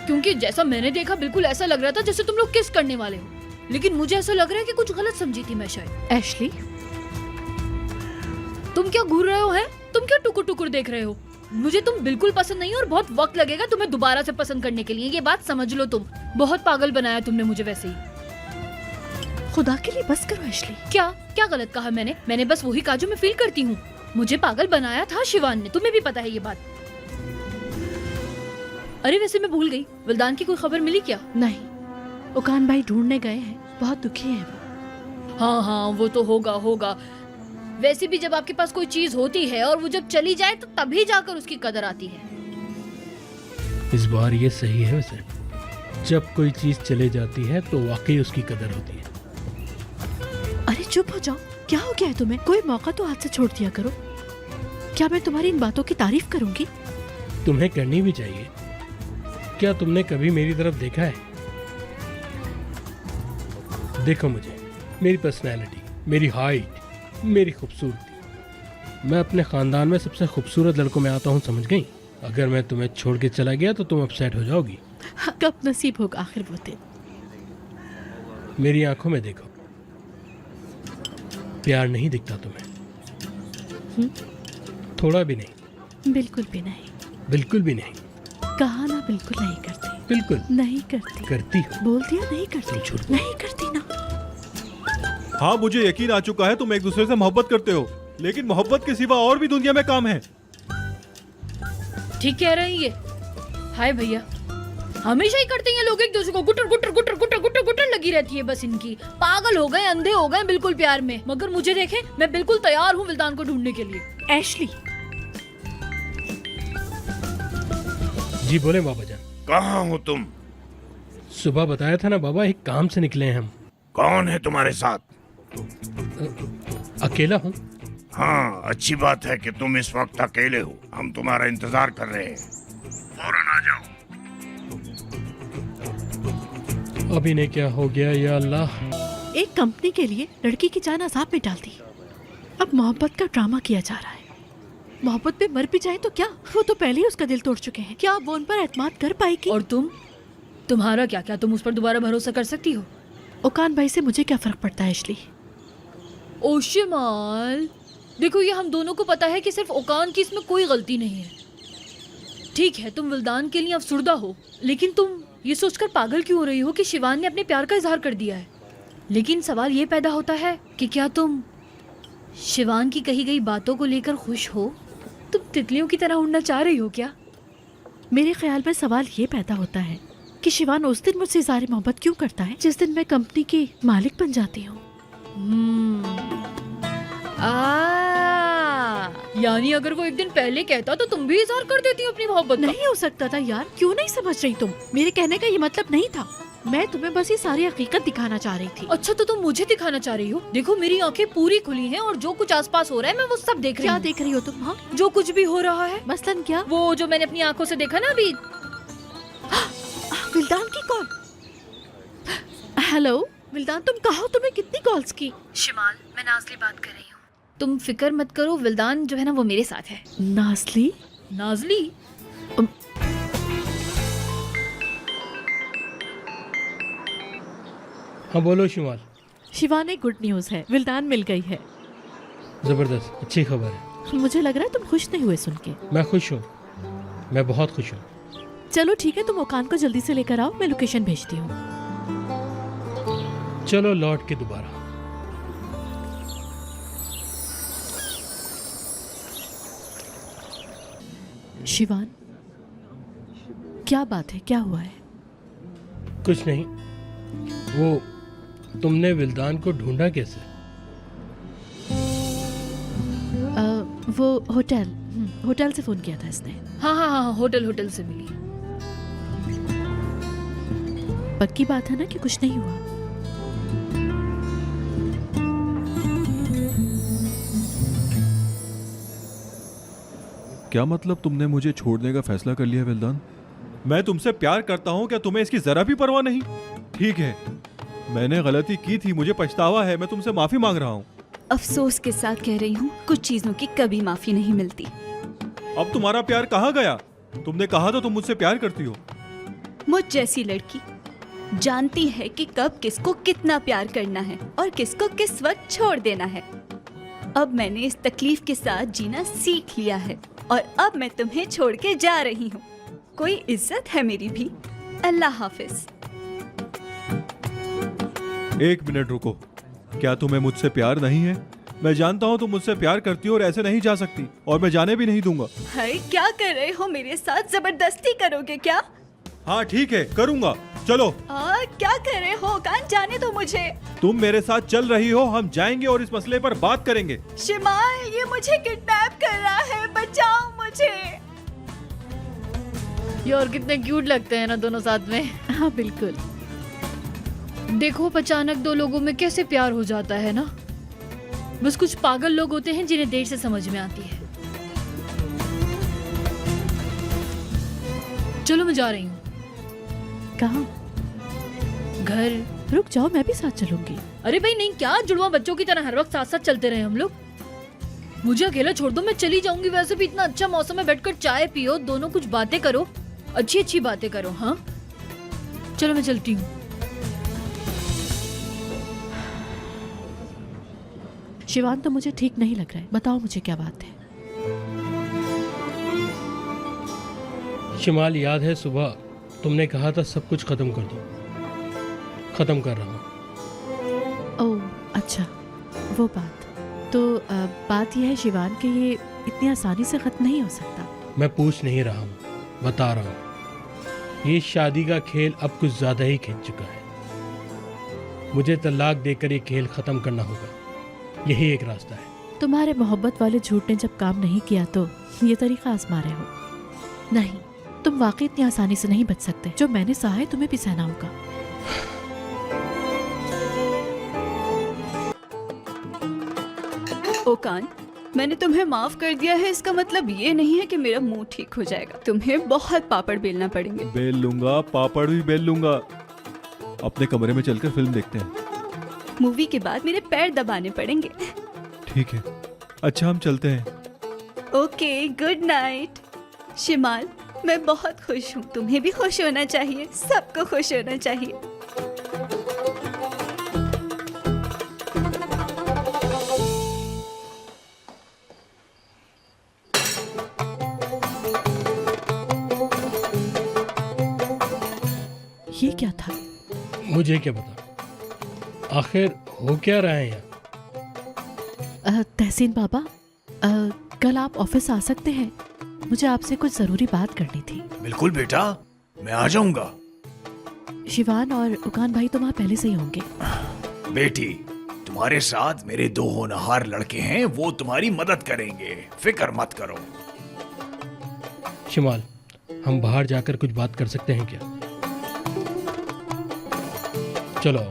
क्योंकि जैसा मैंने देखा बिल्कुल ऐसा लग रहा था जैसे तुम लोग किस करने वाले हो, लेकिन मुझे ऐसा लग रहा है कि कुछ गलत समझी थी मैं शायद। एशली, तुम क्या घूर रहे हो हैं? तुम क्या टुकुर टुकुर देख रहे हो? मुझे तुम बिल्कुल पसंद नहीं हो और बहुत वक्त लगेगा तुम्हें दोबारा से पसंद करने के लिए, ये बात समझ लो। तुम बहुत पागल बनाया तुमने मुझे वैसे ही। खुदा के लिए बस करो एशली। क्या क्या गलत कहा मैंने बस वही कहा जो मैं फील करती हूँ। मुझे पागल बनाया था शिवान ने, तुम्हें भी पता है ये बात। अरे वैसे मैं भूल गई, विल्दान की कोई खबर मिली क्या? नहीं, ओकान भाई ढूंढने गए हैं, बहुत दुखी है वो। हाँ, वो तो होगा। वैसे भी जब आपके पास कोई चीज होती है और वो जब चली जाए तो तभी जाकर उसकी कदर आती है। इस बार ये सही है वैसे, जब कोई चीज चले जाती है तो वाकई उसकी कदर होती है। अरे चुप हो जाओ, क्या हो गया है तुम्हें? कोई मौका तो हाथ से छोड़ दिया करो। क्या मैं तुम्हारी इन बातों की तारीफ करूंगी? तुम्हें करनी भी चाहिए। क्या तुमने कभी मेरी तरफ देखा है? देखो मुझे, मेरी पर्सनैलिटी, मेरी हाइट, मेरी खूबसूरती। मैं अपने खानदान में सबसे खूबसूरत लड़कों में आता हूँ, समझ गई? अगर मैं तुम्हें छोड़ के चला गया तो तुम अपसेट हो जाओगी। कब नसीब होगा आखिर वो दिन? मेरी आंखों में देखो, प्यार नहीं दिखता तुम्हें? थोड़ा भी नहीं? बिल्कुल भी नहीं। बिल्कुल भी नहीं? कहा ना बिल्कुल नहीं करती। बिल्कुल नहीं करती। करती हो। बोल दिया नहीं करती। तुम झूठ नहीं करती ना। हाँ, मुझे यकीन आ चुका है तुम एक दूसरे से मोहब्बत करते हो, लेकिन मोहब्बत के सिवा और भी दुनिया में काम है। ठीक कह रहे हैं ये। हाय भैया, हमेशा ही करते हैं लोग एक दूसरे को, गुटर गुटर गुटर गुटर गुटर गुटर लगी रहती है बस इनकी। पागल हो गए, अंधे हो गए बिल्कुल प्यार में। मगर मुझे देखे, मैं बिल्कुल तैयार हूँ विल्दान को ढूंढने के लिए। एशली, जी बोले बाबा जान। कहाँ हो तुम? सुबह बताया था ना बाबा, एक काम से निकले हैं हम। कौन है तुम्हारे साथ? अकेला हूँ। हाँ, अच्छी बात है कि तुम इस वक्त अकेले हो। हम तुम्हारा इंतजार कर रहे हैं, फौरन आ जाओ। अभी ने क्या हो गया या अल्लाह। एक कंपनी के लिए लड़की की जान अजाब में डाल दी। अब मोहब्बत का ड्रामा किया जा रहा है। मोहब्बत में मर भी जाए तो क्या, वो तो पहले ही उसका दिल तोड़ चुके हैं। क्या वो उन पर एतमाद कर पाएगी? और तुम्हारा क्या तुम उस पर दोबारा भरोसा कर सकती हो? ओकान भाई से मुझे क्या फर्क पड़ता है एशली? ओ शिमाल, देखो ये हम दोनों को पता है कि सिर्फ ओकान की इसमें कोई गलती नहीं है। ठीक है, तुम विल्दान के लिए अफसुर्दा हो, लेकिन तुम ये सोचकर पागल क्यों हो रही हो कि शिवान ने अपने प्यार का इजहार कर दिया है? लेकिन सवाल ये पैदा होता है कि क्या तुम शिवान की कही गई बातों को लेकर खुश हो? तुम तितलियों की तरह उड़ना चाह रही हो क्या? मेरे ख्याल में सवाल ये पैदा होता है कि शिवान उस दिन मुझसे इज़हार मोहब्बत क्यों करता है जिस दिन मैं कंपनी की मालिक बन जाती हूँ। यानी अगर वो एक दिन पहले कहता तो तुम भी इजहार कर देती अपनी मोहब्बत का? नहीं हो सकता था यार, क्यों नहीं समझ रही तुम? मेरे कहने का ये मतलब नहीं था। मैं तुम्हें बस ये सारी हकीकत दिखाना चाह रही थी। अच्छा, तो तुम मुझे दिखाना चाह रही हो? देखो मेरी आंखें पूरी खुली हैं और जो कुछ आसपास हो रहा है मैं वो सब देख रही हूँ। क्या देख रही हो तुम? हाँ, जो कुछ भी हो रहा है। मसलन क्या? वो जो मैंने अपनी आंखों से देखा ना अभी। विल्दान की कॉल। हेलो विल्दान, तुम कहा हो? तुम्हें कितनी कॉल्स की? शिमाल, मैं नाज़ली बात कर रही हूँ। तुम फिक्र मत करो, विल्दान जो है ना वो मेरे साथ है। नाज़ली? नाज़ली? हाँ बोलो शिमाल। शिवानी, गुड न्यूज़ है, विल्दान मिल गई है। जबरदस्त, अच्छी खबर है। मुझे लग रहा है तुम खुश नहीं हुए सुन के। मैं खुश हूँ, मैं बहुत खुश हूँ। चलो ठीक है, तुम ओकान को जल्दी से लेकर आओ, मैं लोकेशन भेजती हूँ। चलो लौट के दोबारा। शिवान, क्या बात है, क्या हुआ है? कुछ नहीं। वो तुमने विल्दान को ढूंढा कैसे? वो होटल से फोन किया था इसने। हाँ, होटल से मिली। पक्की बात है ना कि कुछ नहीं हुआ? क्या मतलब तुमने मुझे छोड़ने का फैसला कर लिया विल्दान? मैं तुमसे प्यार करता हूँ, क्या तुम्हें इसकी जरा भी परवाह नहीं? ठीक है, मैंने गलती की थी, मुझे पछतावा है, मैं तुमसे माफी मांग रहा हूँ। अफसोस के साथ कह रही हूँ, कुछ चीजों की कभी माफी नहीं मिलती। अब तुम्हारा प्यार कहाँ गया? तुमने कहा था तुम मुझसे प्यार करती हो। मुझ जैसी लड़की जानती है कि कब किसको कितना प्यार करना है और किसको किस वक्त छोड़ देना है। अब मैंने इस तकलीफ के साथ जीना सीख लिया है और अब मैं तुम्हें छोड़ के जा रही हूँ। कोई इज्जत है मेरी भी। अल्लाह हाफिज। एक मिनट रुको, क्या तुम्हें मुझसे प्यार नहीं है? मैं जानता हूँ तुम मुझसे प्यार करती हो और ऐसे नहीं जा सकती, और मैं जाने भी नहीं दूंगा। हाय, क्या कर रहे हो? मेरे साथ जबरदस्ती करोगे क्या? हाँ ठीक है, करूंगा, चलो। क्या कर रहे हो कान? जाने दो मुझे। तुम मेरे साथ चल रही हो, हम जाएंगे और इस मसले पर बात करेंगे। शिमाल, ये मुझे किडनैप कर रहा है, बचाओ मुझे। यार कितने क्यूट लगते हैं ना दोनों साथ में। हाँ बिल्कुल। देखो अचानक दो लोगों में कैसे प्यार हो जाता है ना। बस कुछ पागल लोग होते हैं जिन्हें देर से समझ में आती है। चलो मैं जा रही हूँ। कहाँ? घर। रुक जाओ, मैं भी साथ चलूंगी। अरे भाई नहीं, क्या जुड़वा बच्चों की तरह हर वक्त साथ साथ चलते रहे हम लोग? मुझे अकेला छोड़ दो, मैं चली जाऊंगी। वैसे भी इतना अच्छा मौसम है, बैठकर चाय पियो, दोनों कुछ बातें करो, अच्छी अच्छी बातें करो। हाँ चलो मैं चलती हूँ। शिवान तो मुझे ठीक नहीं लग रहा है, बताओ मुझे क्या बात है? शिमाल, याद है सुबह तुमने कहा था सब कुछ खत्म कर दो। खत्म कर रहा हूँ। ओह अच्छा, वो बात। तो बात यह है शिवान कि ये इतनी आसानी से खत्म नहीं हो सकता। मैं पूछ नहीं रहा हूँ, बता रहा हूँ। ये शादी का खेल अब कुछ ज्यादा ही खिंच चुका है। मुझे तलाक देकर ये खेल खत्म करना होगा, यही एक रास्ता है। तुम्हारे मोहब्बत वाले झूठ ने जब काम नहीं किया तो ये तरीका आजमा रहे हो। नहीं, तुम वाकई इतनी आसानी से नहीं बच सकते। जो मैंने सहा है तुम्हें भी सहना होगा। ओकान, मैंने तुम्हें माफ कर दिया है, इसका मतलब ये नहीं है कि मेरा मुंह ठीक हो जाएगा। तुम्हें बहुत पापड़ बेलना पड़ेंगे। बेल लूंगा, पापड़ भी बेल लूंगा। अपने कमरे में चलकर फिल्म देखते हैं। मूवी के बाद मेरे पैर दबाने पड़ेंगे। ठीक है, अच्छा हम चलते हैं। Okay, good night. शिमाल, मैं बहुत खुश हूँ। तुम्हें भी खुश होना चाहिए, सबको खुश होना चाहिए। ये क्या था? मुझे क्या पता आखिर हो क्या रहा है यहाँ। तहसीन बाबा, कल आप ऑफिस आ सकते हैं? मुझे आपसे कुछ जरूरी बात करनी थी। बिल्कुल बेटा, मैं आ जाऊंगा। शिवान और उकान भाई तो वहाँ पहले से ही होंगे। बेटी, तुम्हारे साथ मेरे 2 होनहार लड़के हैं, वो तुम्हारी मदद करेंगे, फिक्र मत करो। शिमाल, हम बाहर जाकर कुछ बात कर सकते हैं क्या? चलो।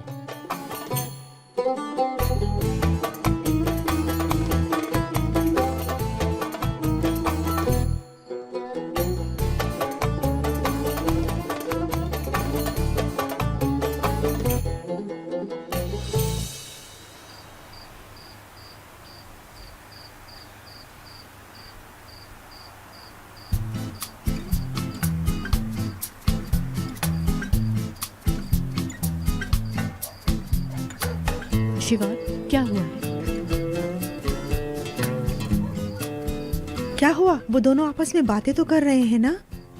शिवान, क्या हुआ है? क्या हुआ? वो दोनों आपस में बातें तो कर रहे हैं ना?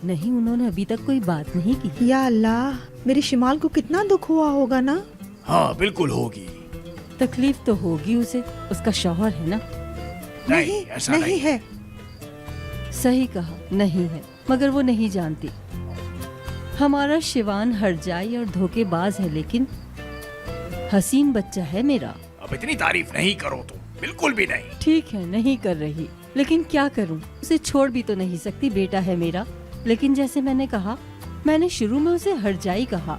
नहीं, उन्होंने अभी तक कोई बात नहीं की। या अल्लाह, मेरी शिमाल को कितना दुख हुआ होगा ना? हाँ बिल्कुल होगी। तकलीफ तो होगी उसे, उसका शौहर है ना। नहीं, ऐसा नहीं है। सही कहा, नहीं है, मगर वो नहीं जानती। हमारा शिवान हरजाई और धोखेबाज है, लेकिन हसीन बच्चा है मेरा। अब इतनी तारीफ नहीं करो तुम, बिल्कुल भी नहीं। ठीक है, नहीं कर रही, लेकिन क्या करूं? उसे छोड़ भी तो नहीं सकती, बेटा है मेरा। लेकिन जैसे मैंने कहा, मैंने शुरू में उसे हरजाई कहा,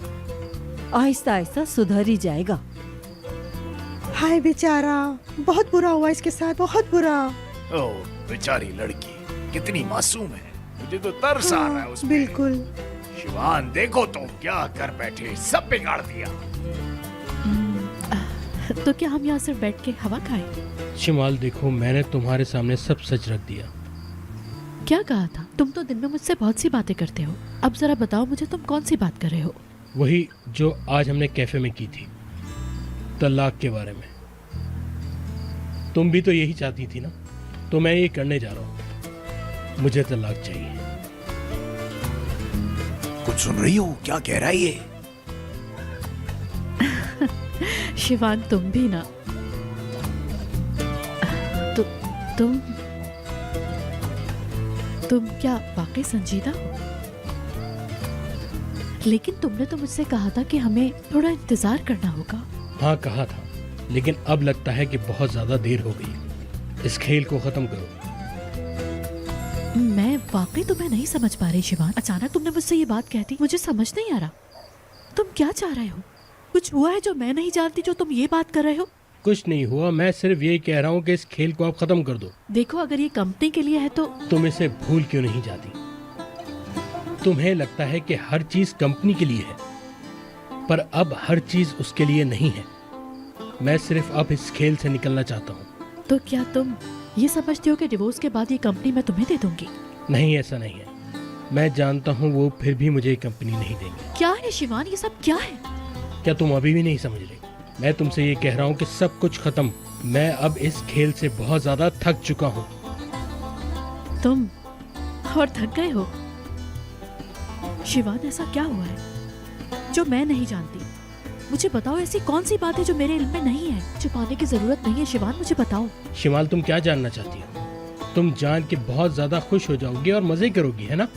आहिस्ता आहिस्ता सुधर ही जाएगा। हाय बेचारा, बहुत बुरा हुआ इसके साथ, बहुत बुरा। ओह बेचारी लड़की, कितनी मासूम है। मुझे तो तरस आ रहा है उस पे। बिल्कुल। शिवान, देखो तो क्या कर बैठे, सब बिगाड़ दिया। तो क्या हम यहाँ सिर्फ बैठ के हवा खाएं? शिमाल देखो, मैंने तुम्हारे सामने सब सच रख दिया। क्या कहा था? तुम तो दिन में मुझसे बहुत सी बातें करते हो। अब जरा बताओ मुझे, तुम कौन सी बात कर रहे हो? वही जो आज हमने कैफे में की थी, तलाक के बारे में। तुम भी तो यही चाहती थी ना, तो मैं ये करने जा रहा हूँ। मुझे तलाक चाहिए। कुछ सुन रही हो? क्या कह रहा है ये? शिवान, तुम भी ना। तुम क्या वाकई संजीदा हो? लेकिन तुमने तो मुझसे कहा था कि हमें थोड़ा इंतजार करना होगा। हाँ कहा था, लेकिन अब लगता है कि बहुत ज्यादा देर हो गई। इस खेल को खत्म करो। मैं वाकई तुम्हें नहीं समझ पा रही शिवान। अचानक तुमने मुझसे ये बात कह दी, मुझे समझ नहीं आ रहा। तुम क्या चाह रहे हो? कुछ हुआ है जो मैं नहीं जानती, जो तुम ये बात कर रहे हो? कुछ नहीं हुआ, मैं सिर्फ यही कह रहा हूँ कि इस खेल को आप खत्म कर दो। देखो, अगर ये कंपनी के लिए है तो तुम इसे भूल क्यों नहीं जाती? तुम्हें लगता है कि हर चीज कंपनी के लिए है, पर अब हर चीज उसके लिए नहीं है। मैं सिर्फ अब इस खेल से निकलना चाहता हूँ। तो क्या तुम ये समझते हो कि डिवोर्स के बाद ये कंपनी मैं तुम्हें दे दूंगी? नहीं, ऐसा नहीं है। मैं जानता हूँ वो फिर भी मुझे कंपनी नहीं देंगे। क्या है शिवान, ये सब क्या है? क्या तुम अभी भी नहीं समझ रही? मैं तुमसे ये कह रहा हूँ कि सब कुछ खत्म। मैं अब इस खेल से बहुत ज्यादा थक चुका हूँ। तुम और थक गए हो? शिवान, ऐसा क्या हुआ है जो मैं नहीं जानती? मुझे बताओ, ऐसी कौन सी बात है जो मेरे इल्म में नहीं है? छुपाने की जरूरत नहीं है शिवान, मुझे बताओ। शिमाल, तुम क्या जानना चाहती हो? तुम जान के बहुत ज्यादा खुश हो जाओगी और मजे करोगी, है ना?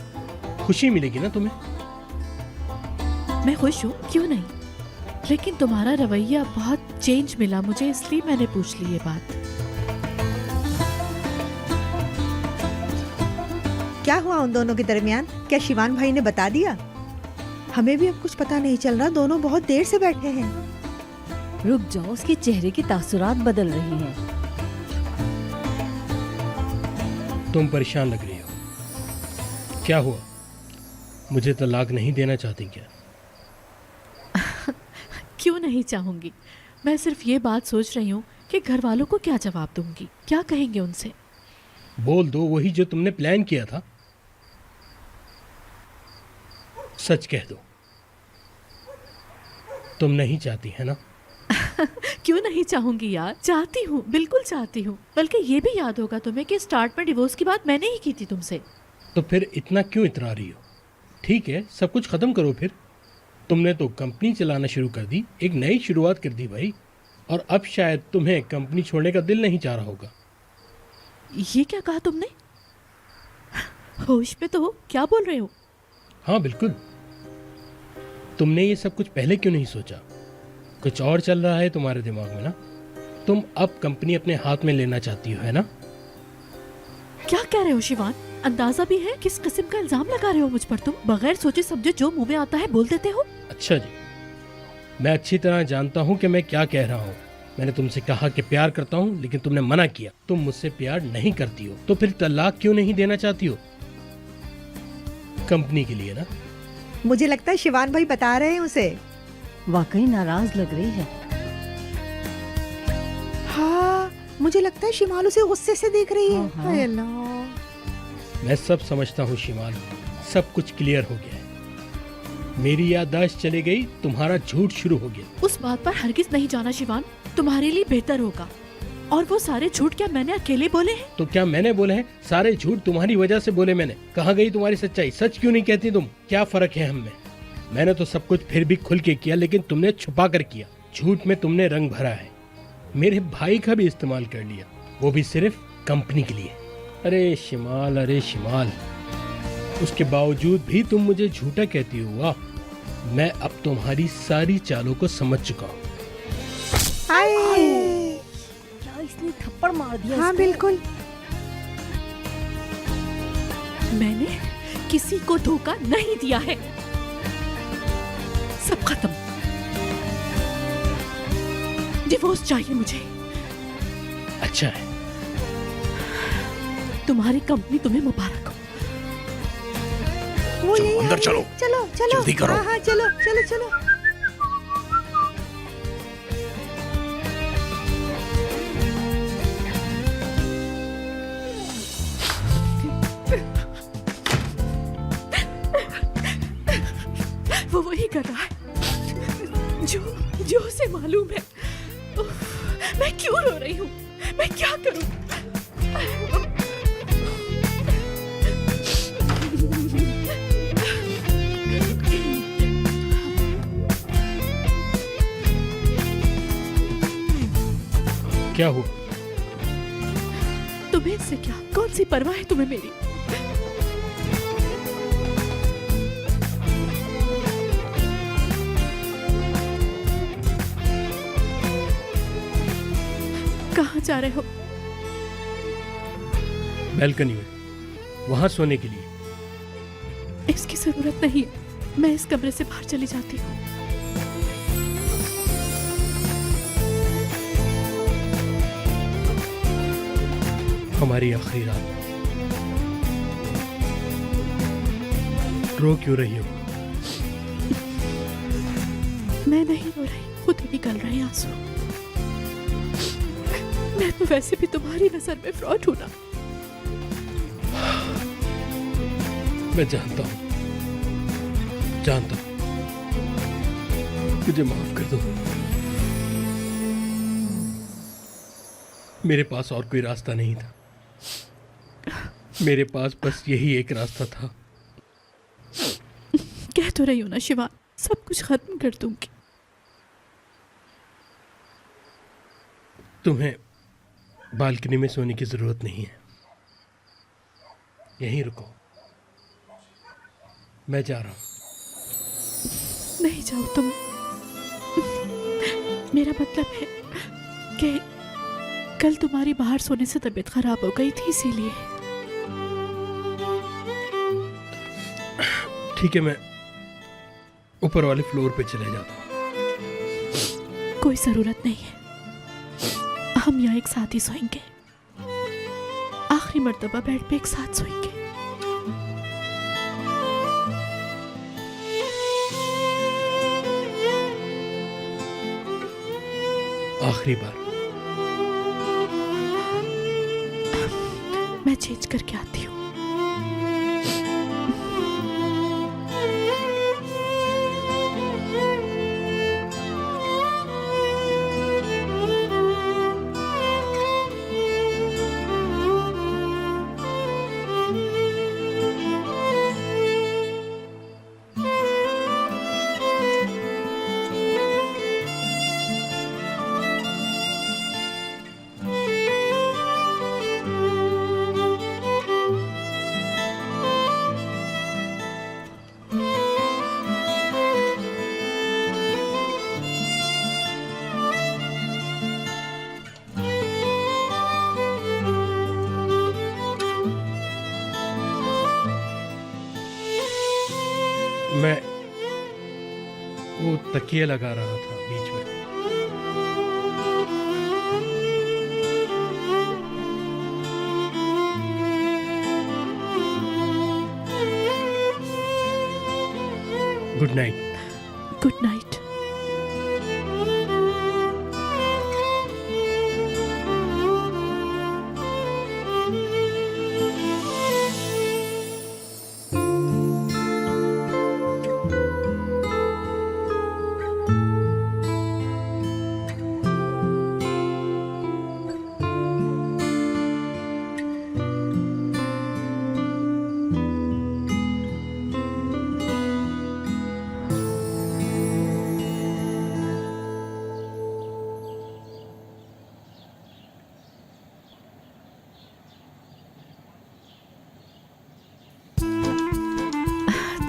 खुशी मिलेगी ना तुम्हें? मैं खुश हूँ, क्यों नहीं, लेकिन तुम्हारा रवैया बहुत चेंज मिला मुझे, इसलिए मैंने पूछ ली ये बात। क्या हुआ उन दोनों के दरमियान? क्या शिवान भाई ने बता दिया? हमें भी अब कुछ पता नहीं चल रहा। दोनों बहुत देर से बैठे हैं। रुक जाओ, उसके चेहरे की तासुरात बदल रही हैं। तुम परेशान लग रही हो। क्या हुआ? मुझे तलाक नहीं देना चाहती क्या? क्यों नहीं चाहूंगी? मैं सिर्फ ये बात सोच रही हूँ कि घर वालों को क्या जवाब दूंगी, क्या कहेंगे उनसे। बोल दो वही जो तुमने प्लान किया था। सच कह दो, तुम नहीं चाहती है ना? क्यों नहीं चाहूंगी यार, चाहती हूँ, बिल्कुल चाहती हूँ। बल्कि ये भी याद होगा तुम्हें कि स्टार्ट में डिवोर्स की बात मैंने ही की थी तुमसे। तो फिर इतना क्यों इतरा रही हो? ठीक है, सब कुछ खत्म करो फिर। तुमने तो कंपनी चलाना शुरू कर दी, एक नई शुरुआत कर दी भाई। और अब शायद तुम्हें कंपनी छोड़ने का दिल नहीं चाह रहा होगा। ये क्या कहा तुमने? होश में तो हो, क्या बोल रहे हो? हाँ बिल्कुल। तुमने ये सब कुछ पहले क्यों नहीं सोचा? कुछ और चल रहा है तुम्हारे दिमाग में ना। तुम अब कंपनी अपने हाथ में लेना चाहती हो, है ना? क्या कह रहे हो शिवान? अंदाजा भी है किस किस्म का इल्जाम लगा रहे हो मुझ पर तुम? बगैर सोचे समझे जो मुंह में आता है बोल देते हो। अच्छा जी, मैं अच्छी तरह जानता हूँ कि मैं क्या कह रहा हूँ। मैंने तुमसे कहा कि प्यार करता हूँ, लेकिन तुमने मना किया। तुम मुझसे प्यार नहीं करती हो, तो फिर तलाक क्यों नहीं देना चाहती हो? कंपनी के लिए ना? मुझे लगता है शिवान भाई बता रहे हैं उसे। वाकई नाराज लग रही है। हाँ, मुझे लगता है शिमाल उसे गुस्से से देख रही है। हाँ, हाँ। हाय अल्लाह। मैं सब समझता हूँ शिमाल, सब कुछ क्लियर हो गया है। मेरी याददाश्त चली गई, तुम्हारा झूठ शुरू हो गया। उस बात पर हरगिज नहीं जाना शिवान, तुम्हारे लिए बेहतर होगा। और वो सारे झूठ क्या मैंने अकेले बोले हैं? तो क्या मैंने बोले हैं? सारे झूठ तुम्हारी वजह से बोले मैंने। कहाँ गई तुम्हारी सच्चाई? सच क्यों नहीं कहती तुम? क्या फर्क है हम में? मैंने तो सब कुछ फिर भी खुल के किया, लेकिन तुमने छुपा कर किया। झूठ में तुमने रंग भरा है। मेरे भाई का भी इस्तेमाल कर लिया, वो भी सिर्फ कंपनी के लिए। अरे शिमाल, अरे शिमाल, उसके बावजूद भी तुम मुझे झूठा कहती हो। वाह, मैं अब तुम्हारी सारी चालों को समझ चुका हूँ। हाय। क्या इसने थप्पड़ मार दिया? हाँ इसको? बिल्कुल। मैंने किसी को धोखा नहीं दिया है। सब खत्म। डिवोर्स चाहिए मुझे। अच्छा है। तुम्हारी कंपनी तुम्हें मुबारक हो। वो चलो, यही अंदर आ चलो। रही है। चलो चलो। जल्दी करो। हाँ हाँ, चलो चलो चलो। ही कर रहा है जो उसे मालूम है। उफ, मैं क्यों रो रही हूँ? मैं क्या करूँ? क्या हुआ? तुम्हें इससे क्या? कौन सी परवाह है तुम्हें मेरी? कहाँ जा रहे हो? बैल्कनी में, वहां सोने के लिए। इसकी जरूरत नहीं है। मैं इस कमरे से बाहर चली जाती हूँ। हमारी आखिरी रात। रो क्यों रही हो? मैं नहीं रो रही, खुद ही निकल रहे हैं आंसू। मैं तो वैसे भी तुम्हारी नजर में फ्रॉड हूं ना। मैं जानता हूँ, मुझे माफ कर दो। मेरे पास और कोई रास्ता नहीं था। मेरे पास बस यही एक रास्ता था। कह तो रही हूं ना शिवान, सब कुछ खत्म कर दूंगी। तुम्हें बालकनी में सोने की जरूरत नहीं है। यहीं रुको, मैं जा रहा हूं। नहीं जाओ तुम। मेरा मतलब है कि कल तुम्हारी बाहर सोने से तबीयत खराब हो गई थी, इसीलिए। ठीक है, मैं ऊपर वाले फ्लोर पे चले जाता हूँ। कोई जरूरत नहीं है, हम यहाँ एक साथ ही सोएंगे। आखिरी मर्तबा बेड पे एक साथ सोएंगे। आखिरी बार। मैं चेंज करके आती हूँ। मैं वो तकिया लगा रहा था बीच में। Good night. Good night.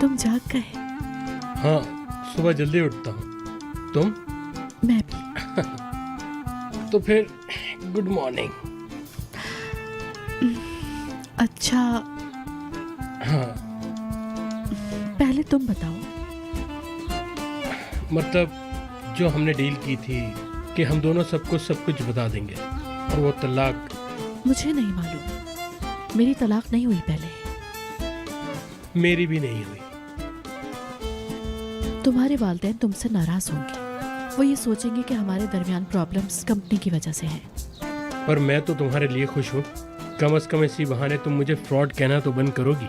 तुम जाग गए? हाँ, सुबह जल्दी उठता हूँ। तुम? मैं भी। तो फिर गुड मॉर्निंग। अच्छा, हाँ, पहले तुम बताओ। मतलब जो हमने डील की थी कि हम दोनों सबको सब कुछ बता देंगे, और वो तलाक। मुझे नहीं मालूम, मेरी तलाक नहीं हुई पहले। मेरी भी नहीं हुई। तुम्हारे वालिदैन तुमसे नाराज होंगे। वो ये सोचेंगे कि हमारे दरमियान प्रॉब्लम्स कंपनी की वजह से हैं। पर मैं तो तुम्हारे लिए खुश हूँ। कम से कम इसी बहाने तुम मुझे फ्रॉड कहना तो बंद करोगी।